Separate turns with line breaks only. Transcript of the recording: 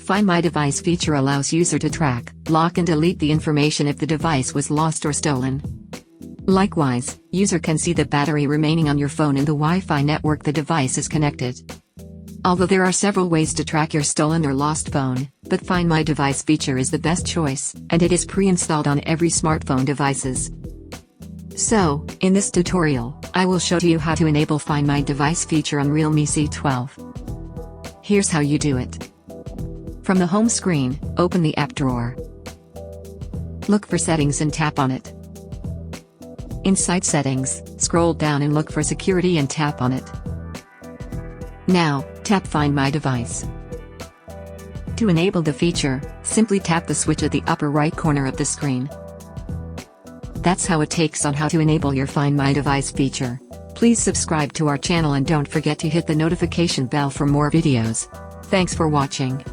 Find My Device feature allows user to track, lock and delete the information if the device was lost or stolen. Likewise, user can see the battery remaining on your phone in the Wi-Fi network the device is connected. Although there are several ways to track your stolen or lost phone, but Find My Device feature is the best choice, and it is pre-installed on every smartphone devices. So, in this tutorial, I will show you how to enable Find My Device feature on realme C12. Here's how you do it. From the home screen, open the app drawer. Look for Settings and tap on it. Inside Settings, scroll down and look for Security and tap on it. Now, tap Find My Device. To enable the feature, simply tap the switch at the upper right corner of the screen. That's how it takes on how to enable your Find My Device feature. Please subscribe to our channel and don't forget to hit the notification bell for more videos. Thanks for watching.